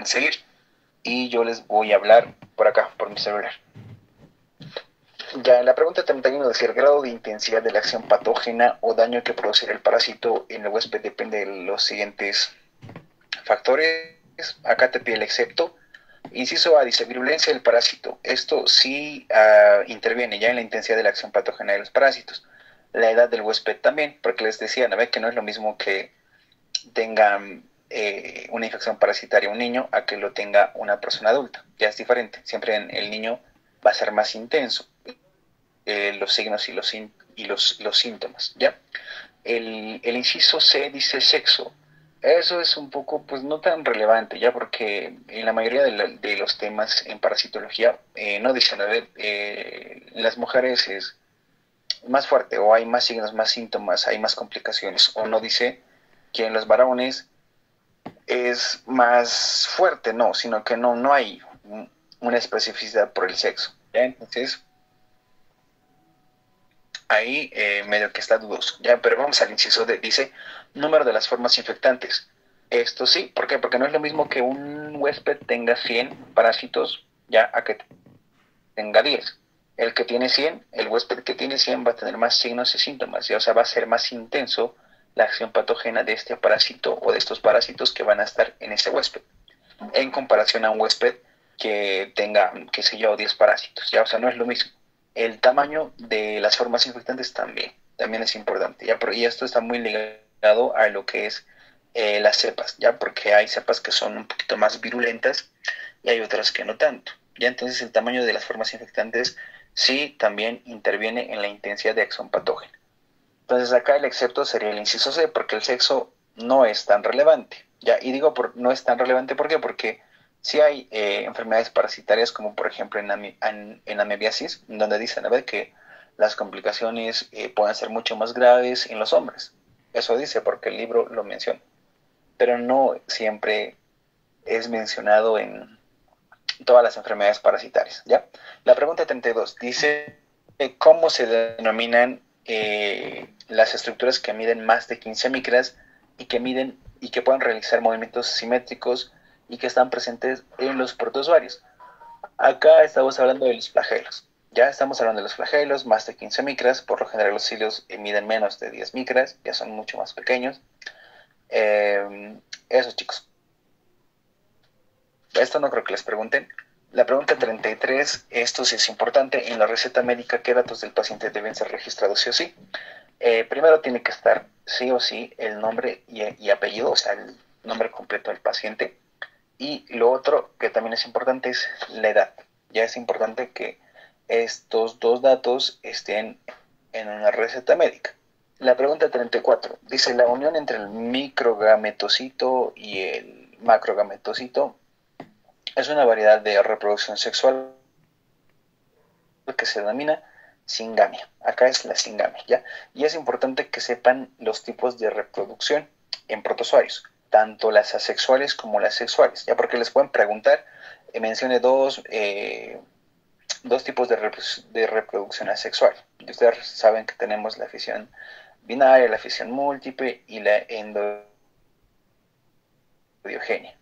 seguir. Y yo les voy a hablar por acá, por mi celular. Ya en la pregunta 31 dice: el grado de intensidad de la acción patógena o daño que produce el parásito en el huésped depende de los siguientes factores. Acá te pide el excepto. Inciso A dice: virulencia del parásito. Esto sí interviene ya en la intensidad de la acción patógena de los parásitos. La edad del huésped también, porque les decía, ¿no? Que no es lo mismo que tengan una infección parasitaria un niño a que lo tenga una persona adulta. Ya es diferente. Siempre en el niño va a ser más intenso los signos y los síntomas, ¿ya? El inciso C dice sexo. Eso es un poco, pues, no tan relevante, ya, porque en la mayoría de los temas en parasitología no dicen, a ver, las mujeres es más fuerte, o hay más signos, más síntomas, hay más complicaciones, o no dice que en los varones es más fuerte, no, sino que no hay una especificidad por el sexo, ¿ya? Entonces, ahí medio que está dudoso, ¿ya? Pero vamos al inciso D, dice número de las formas infectantes. Esto sí, ¿por qué? Porque no es lo mismo que un huésped tenga 100 parásitos, ya, a que tenga 10. El que tiene 100, el huésped que tiene 100 va a tener más signos y síntomas, ¿ya? O sea, va a ser más intenso la acción patógena de este parásito o de estos parásitos que van a estar en ese huésped, en comparación a un huésped que tenga, qué sé yo, 10 parásitos, ¿ya? O sea, no es lo mismo. El tamaño de las formas infectantes también es importante, ¿ya? Y esto está muy ligado a lo que es las cepas, ¿ya? Porque hay cepas que son un poquito más virulentas y hay otras que no tanto, ¿ya? Entonces el tamaño de las formas infectantes sí también interviene en la intensidad de acción patógena. Entonces acá el excepto sería el inciso C, porque el sexo no es tan relevante, ¿ya? Y digo no es tan relevante, ¿por qué? Porque sí hay enfermedades parasitarias, como por ejemplo en amebiasis, donde dicen, a ver, que las complicaciones pueden ser mucho más graves en los hombres. Eso dice porque el libro lo menciona, pero no siempre es mencionado en todas las enfermedades parasitarias, ¿ya? La pregunta 32 dice: ¿cómo se denominan las estructuras que miden más de 15 micras y que pueden realizar movimientos simétricos y que están presentes en los protozoarios? Acá estamos hablando de los flagelos. Ya estamos hablando de los flagelos, más de 15 micras. Por lo general los cilios miden menos de 10 micras, ya son mucho más pequeños. Eso, chicos. Esto no creo que les pregunten. La pregunta 33, esto sí es importante. En la receta médica, ¿qué datos del paciente deben ser registrados sí o sí? Primero tiene que estar sí o sí el nombre y apellido, o sea, el nombre completo del paciente. Y lo otro que también es importante es la edad. Ya es importante que estos dos datos estén en una receta médica. La pregunta 34 dice: la unión entre el microgametocito y el macrogametocito es una variedad de reproducción sexual que se denomina singamia. Acá es la singamia, ¿ya? Y es importante que sepan los tipos de reproducción en protozoarios, tanto las asexuales como las sexuales, ¿ya? Porque les pueden preguntar, mencione dos tipos de reproducción asexual. Y ustedes saben que tenemos la fisión binaria, la fisión múltiple y la endobiogenia,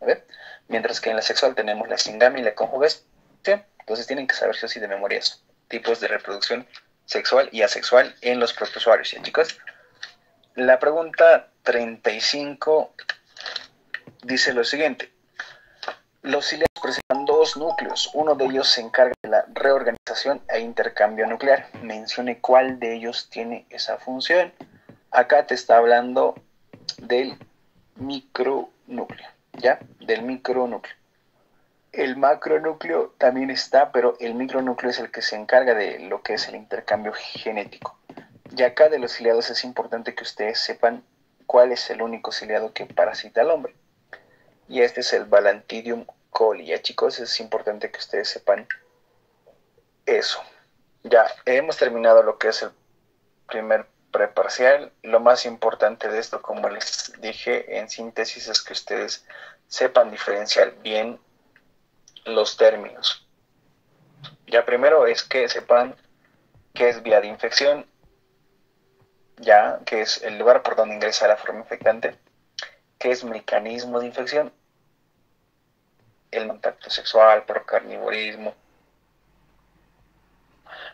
¿ver? Mientras que en la sexual tenemos la singamia y la conjugación. Entonces tienen que saber si de memoria eso. Tipos de reproducción sexual y asexual en los protozoarios, ¿sí, chicos? La pregunta 35 dice lo siguiente: los ciliados presentan dos núcleos, uno de ellos se encarga de la reorganización e intercambio nuclear. Mencione cuál de ellos tiene esa función. Acá te está hablando del micronúcleo, ¿ya? Del micronúcleo. El macronúcleo también está, pero el micronúcleo es el que se encarga de lo que es el intercambio genético. Y acá de los ciliados es importante que ustedes sepan cuál es el único ciliado que parasita al hombre. Y este es el Balantidium coli. Ya, chicos, es importante que ustedes sepan eso. Ya hemos terminado lo que es el primer preparcial. Lo más importante de esto, como les dije en síntesis, es que ustedes sepan diferenciar bien los términos. Ya primero es que sepan qué es vía de infección, ya que es el lugar por donde ingresa la forma infectante, qué es mecanismo de infección el contacto sexual, por carnivorismo,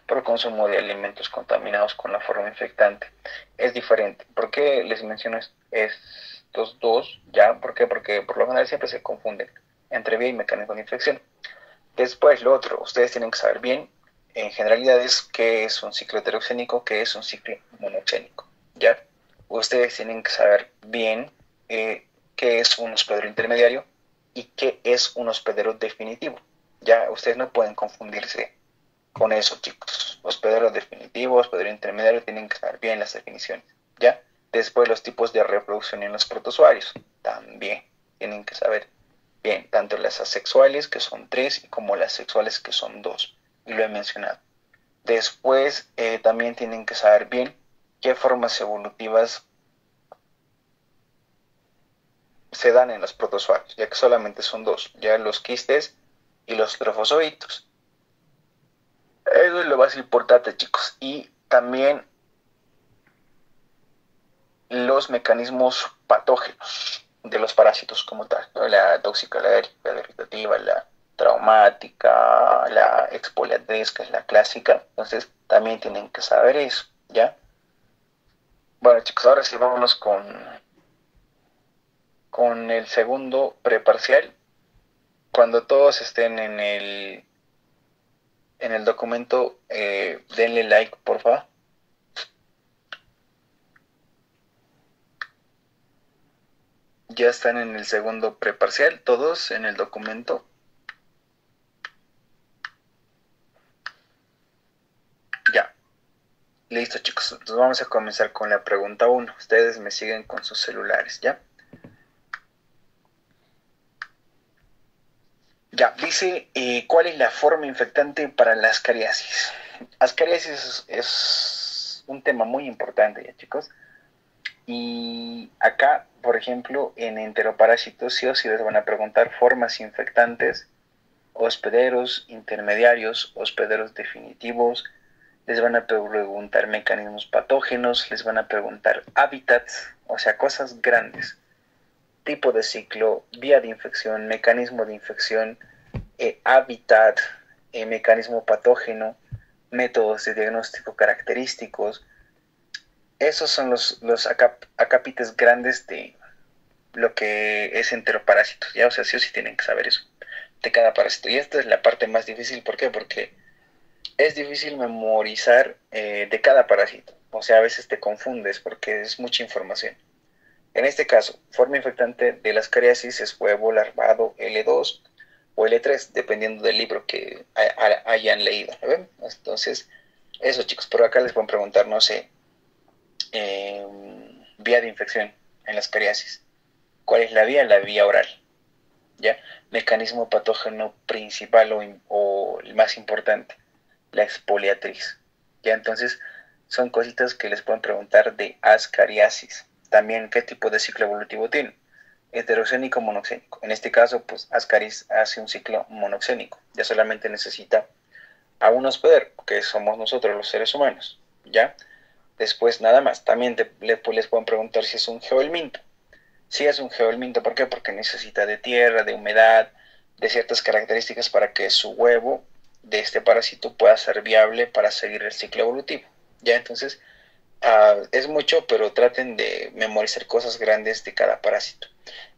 por consumo de alimentos contaminados con la forma infectante. Es diferente. ¿Por qué les menciono estos dos? ¿Ya? ¿Por qué? Porque por lo general siempre se confunden entre vía y mecanismo de infección. Después, lo otro, ustedes tienen que saber bien, en generalidades, qué es un ciclo heteroxénico, qué es un ciclo monoxénico, ¿ya? Ustedes tienen que saber bien qué es un hospedero intermediario y qué es un hospedero definitivo, ¿ya? Ustedes no pueden confundirse con eso, chicos. Hospedero definitivo, hospedero intermediario, tienen que saber bien las definiciones, ¿ya? Después, los tipos de reproducción en los protozoarios, también tienen que saber bien, tanto las asexuales, que son 3, como las sexuales, que son 2. Y lo he mencionado. Después, también tienen que saber bien qué formas evolutivas se dan en los protozoarios, ya que solamente son 2, ya los quistes y los trofozoitos. Eso es lo más importante, chicos. Y también los mecanismos patógenos de los parásitos como tal, ¿no? La toxicológica, la irritativa, la traumática, la exfoliatriz, que es la clásica. Entonces, también tienen que saber eso, ¿ya? Bueno, chicos, ahora sí vámonos con el segundo preparcial. Cuando todos estén en el documento, denle like, por favor. Ya están en el segundo preparcial, todos en el documento. Ya. Listo, chicos. Entonces vamos a comenzar con la pregunta 1. Ustedes me siguen con sus celulares, ¿ya? Ya, dice, ¿cuál es la forma infectante para la ascariasis? Ascariasis es un tema muy importante, ya, chicos. Y acá, por ejemplo, en enteroparásitos, sí o sí les van a preguntar formas infectantes, hospederos intermediarios, hospederos definitivos, les van a preguntar mecanismos patógenos, les van a preguntar hábitats, o sea, cosas grandes, tipo de ciclo, vía de infección, mecanismo de infección, hábitat, mecanismo patógeno, métodos de diagnóstico característicos. Esos son los acápites grandes de lo que es enteroparásitos, ¿ya? O sea, sí o sí tienen que saber eso, de cada parásito. Y esta es la parte más difícil, ¿por qué? Porque es difícil memorizar de cada parásito. O sea, a veces te confundes porque es mucha información. En este caso, forma infectante de las cariasis es huevo larvado L2 o L3, dependiendo del libro que hayan leído. ¿Ven? Entonces, eso, chicos. Por acá les pueden preguntar, no sé, eh, vía de infección en las cariasis. ¿Cuál es la vía? La vía oral. ¿Ya? Mecanismo patógeno principal o el más importante, la exfoliatriz. ¿Ya? Entonces, son cositas que les pueden preguntar de ascariasis. También, ¿qué tipo de ciclo evolutivo tiene? Heterogénico o monoxénico. En este caso, pues Ascaris hace un ciclo monoxénico. Ya solamente necesita a un hospedero, que somos nosotros los seres humanos. ¿Ya? Después, nada más. También les pueden preguntar si es un geohelminto. Si es un geohelminto, ¿por qué? Porque necesita de tierra, de humedad, de ciertas características para que su huevo de este parásito pueda ser viable para seguir el ciclo evolutivo. Ya, entonces, es mucho, pero traten de memorizar cosas grandes de cada parásito.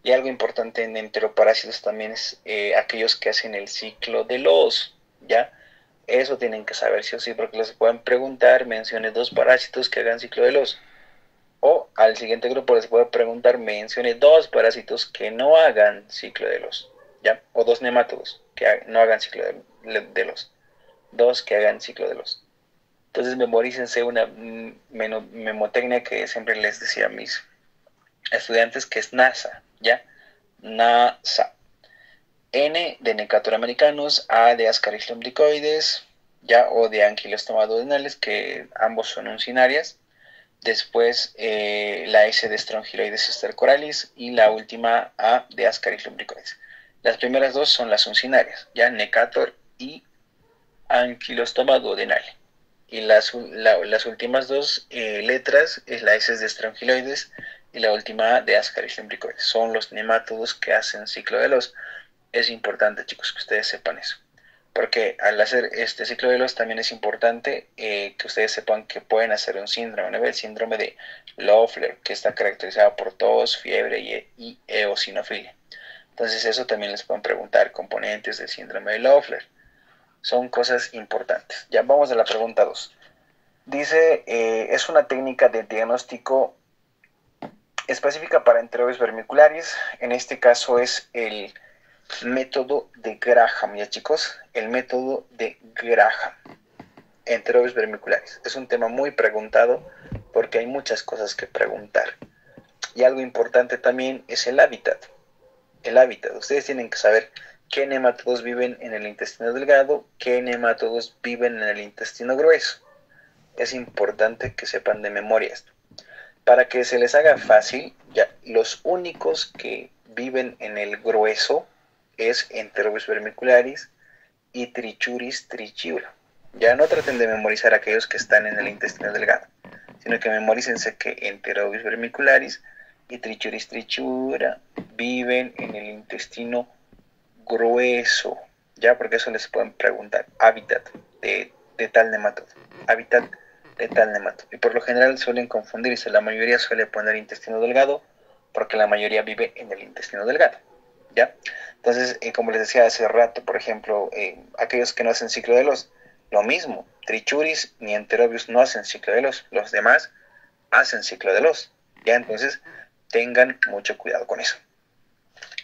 Y algo importante en enteroparásitos también es aquellos que hacen el ciclo de los, ¿ya? Eso tienen que saber sí o sí, porque les pueden preguntar, mencione 2 parásitos que hagan ciclo de los. O al siguiente grupo les puede preguntar, mencione 2 parásitos que no hagan ciclo de los, ¿ya? O 2 nemátodos que no hagan ciclo de los. 2 que hagan ciclo de los. Entonces memorícense una memotecnia que siempre les decía a mis estudiantes, que es NASA, ¿ya? NASA. N de Necator americanos, A de Ascaris lumbricoides, ¿ya? O de Ankylostomas duodenales, que ambos son uncinarias. Después la S de Strongyloides stercoralis y la última A de Ascaris lumbricoides. Las primeras dos son las uncinarias, ya Necator y Ankylostoma duodenale. Y las últimas dos letras es la S de Strongyloides y la última A de Ascaris lumbricoides. Son los nemátodos que hacen ciclo de los. Es importante, chicos, que ustedes sepan eso. Porque al hacer este ciclo de los también es importante que ustedes sepan que pueden hacer un síndrome, ¿no? El síndrome de Loeffler, que está caracterizado por tos, fiebre y eosinofilia. Entonces eso también les pueden preguntar, componentes del síndrome de Loeffler. Son cosas importantes. Ya vamos a la pregunta 2. Dice, es una técnica de diagnóstico específica para enterobios vermiculares. En este caso es el método de Graham, ya chicos, el método de Graham, enterobios vermiculares. Es un tema muy preguntado porque hay muchas cosas que preguntar. Y algo importante también es el hábitat. El hábitat. Ustedes tienen que saber qué nematodos viven en el intestino delgado, qué nematodos viven en el intestino grueso. Es importante que sepan de memoria esto. Para que se les haga fácil, ya los únicos que viven en el grueso es Enterobius vermicularis y Trichuris trichiura. Ya no traten de memorizar aquellos que están en el intestino delgado, sino que memorícense que Enterobius vermicularis y Trichuris trichiura viven en el intestino grueso, ya porque eso les pueden preguntar, hábitat de tal nematodo, hábitat de tal nematodo. Y por lo general suelen confundirse, la mayoría suele poner intestino delgado porque la mayoría vive en el intestino delgado, ¿ya? Entonces, como les decía hace rato, por ejemplo, aquellos que no hacen ciclo de lo mismo, Trichuris ni Enterobius no hacen ciclo de los demás hacen ciclo de ¿ya? Entonces, tengan mucho cuidado con eso.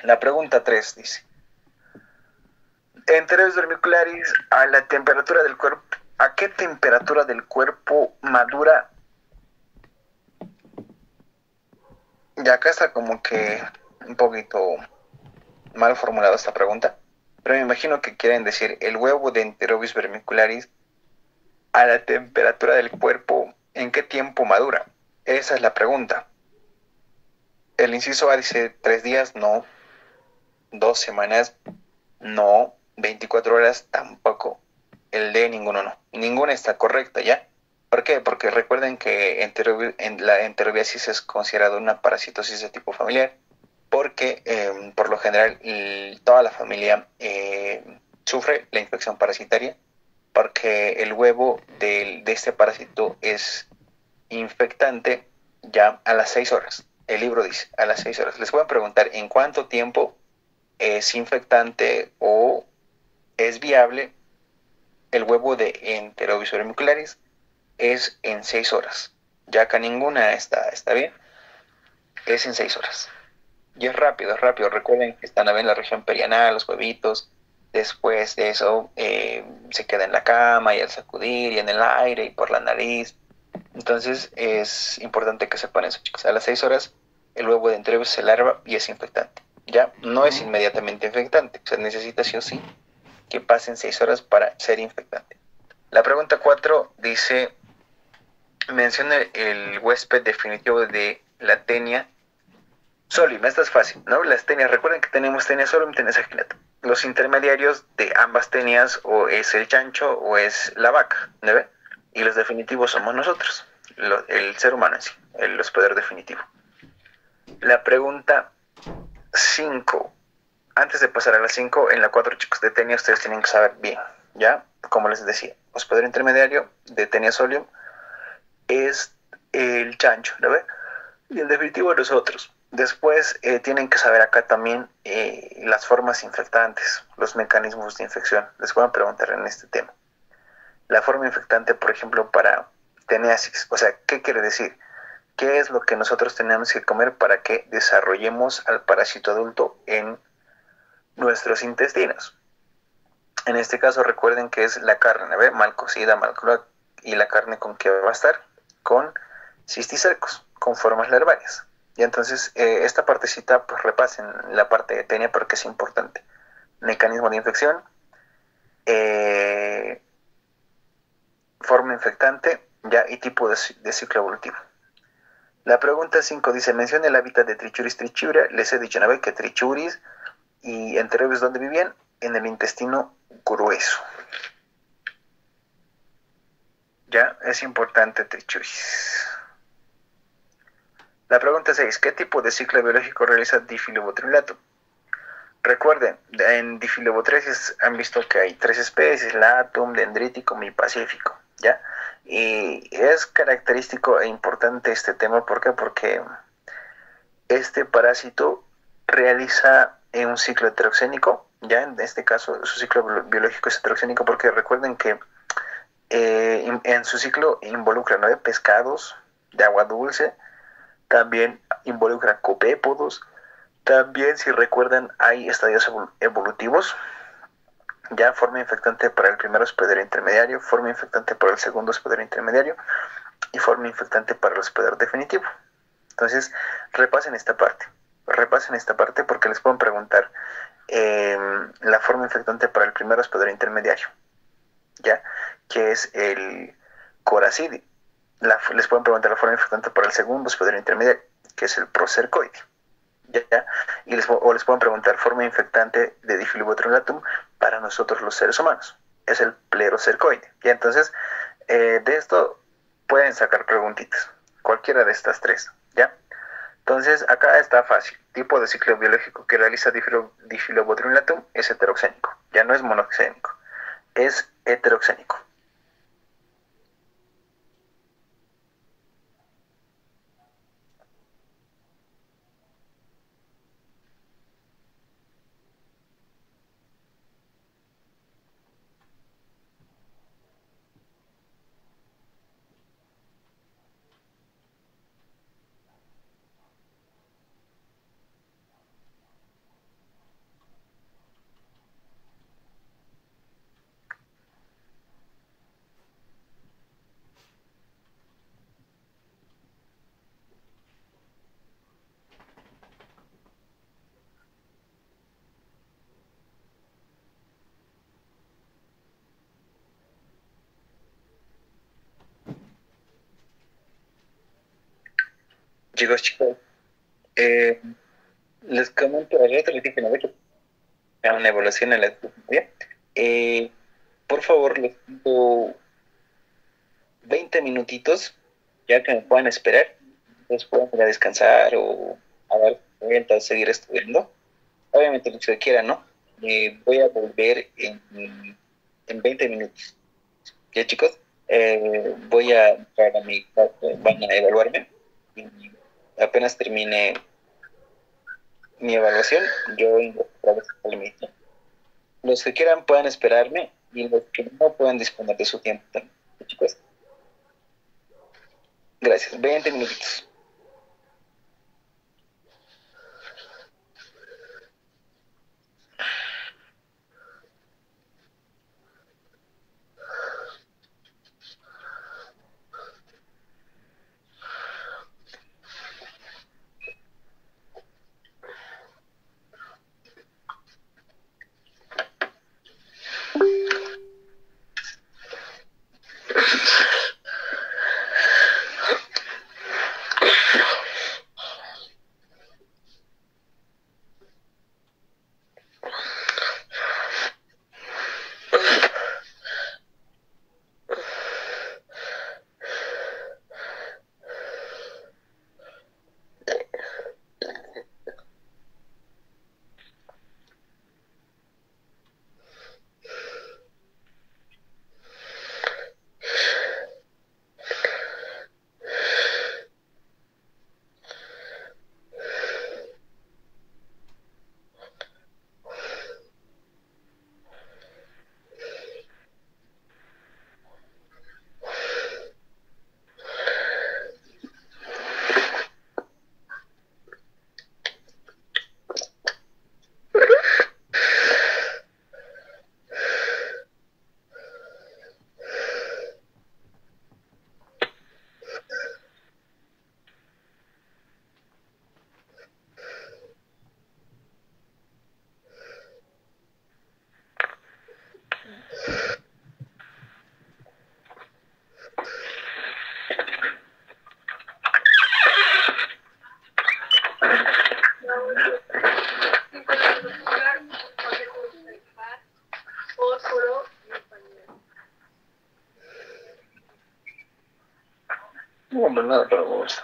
La pregunta 3 dice, enterobius vermicularis a la temperatura del cuerpo, ¿a qué temperatura del cuerpo madura? Y acá está como que un poquito mal formulada esta pregunta, pero me imagino que quieren decir el huevo de Enterobius vermicularis a la temperatura del cuerpo, ¿en qué tiempo madura? Esa es la pregunta. El inciso A dice 3 días, no. 2 semanas, no. 24 horas, tampoco. El D, ninguno no. Ninguna está correcta, ¿ya? ¿Por qué? Porque recuerden que la enterobiasis es considerada una parasitosis de tipo familiar, porque por lo general toda la familia sufre la infección parasitaria, porque el huevo de este parásito es infectante ya a las 6 horas. El libro dice, a las 6 horas. Les voy a preguntar en cuánto tiempo es infectante o es viable el huevo de Enterobius vermicularis. Es en 6 horas. Ya acá ninguna está bien. Es en 6 horas. Y es rápido, es rápido. Recuerden que están en la región perianal, los huevitos. Después de eso se queda en la cama y al sacudir y en el aire y por la nariz. Entonces es importante que sepan eso, chicos. A las 6 horas el huevo de Enterobius se larva y es infectante. Ya no es inmediatamente infectante. O sea, necesita sí o sí que pasen 6 horas para ser infectante. La pregunta 4 dice, menciona el huésped definitivo de la tenia solium. Esta es fácil, ¿no? Las tenias, recuerden que tenemos tenia solium y tenia sagilatum. Los intermediarios de ambas tenias o es el chancho o es la vaca, ¿no ve? Y los definitivos somos nosotros, el ser humano en sí, el hospedero definitivo. La pregunta 5. Antes de pasar a la 5, en la 4, chicos, de tenia ustedes tienen que saber bien, ¿ya? Como les decía, hospedero intermediario de tenia solium es el chancho, ¿no ve? Y el definitivo nosotros. Después tienen que saber acá también las formas infectantes, los mecanismos de infección. Les voy a preguntar en este tema. La forma infectante, por ejemplo, para teniasis. O sea, ¿qué quiere decir? ¿Qué es lo que nosotros tenemos que comer para que desarrollemos al parásito adulto en nuestros intestinos? En este caso recuerden que es la carne, ¿ve? Mal cocida, mal cruda. ¿Y la carne con qué va a estar? Con cisticercos, con formas larvarias. Y entonces esta partecita pues repasen la parte de tenia porque es importante. Mecanismo de infección, forma infectante, ya, y tipo de ciclo evolutivo. La pregunta 5 dice, menciona el hábitat de Trichuris trichiura. Les he dicho una vez que Trichuris y Enterobius, ¿dónde vivían? En el intestino grueso. Ya, es importante Trichuris. La pregunta 6, ¿qué tipo de ciclo biológico realiza difilibotrulato? Recuerden, en Difilobotresis han visto que hay tres especies, Latum, Dendriticum y Pacífico, ¿ya? Y es característico e importante este tema, ¿por qué? Porque este parásito realiza un ciclo heteroxénico, ya en este caso su ciclo biológico es heteroxénico porque recuerden que en su ciclo involucra 9 pescados de agua dulce, también involucra copépodos, también si recuerdan hay estadios evolutivos, ya forma infectante para el primer hospedero intermediario, forma infectante para el segundo hospedero intermediario y forma infectante para el hospedero definitivo. Entonces, repasen esta parte porque les pueden preguntar la forma infectante para el primer hospedero intermediario, ¿ya? Que es el coracidio. Les pueden preguntar la forma infectante para el segundo hospedero intermediario, que es el procercoide, ¿ya? O les pueden preguntar forma infectante de Difilobotrylatum para nosotros los seres humanos, es el plerocercoide, ¿ya? Entonces, de esto pueden sacar preguntitas, cualquiera de estas tres, ¿ya? Entonces, acá está fácil. Tipo de ciclo biológico que realiza Difilobotrylatum es heteroxénico. Ya no es monoxénico, es heteroxénico. Chicos, eh, les comento, al rato les dije, no, que una evaluación en la secundaria. Por favor, les pido 20 minutitos, ya que me puedan esperar. Entonces pueden ir a descansar o a dar vueltas, seguir estudiando. Obviamente, lo que quieran, ¿no? Voy a volver en 20 minutos. ¿Ya, chicos? Voy a entrar a mi clase, van a evaluarme. Y apenas termine mi evaluación, yo ingreso otra vez al mismo. Los que quieran puedan esperarme y los que no puedan disponer de su tiempo también. ¿Ya, chicos? Gracias. 20 minutitos. No, hombre, nada para vos.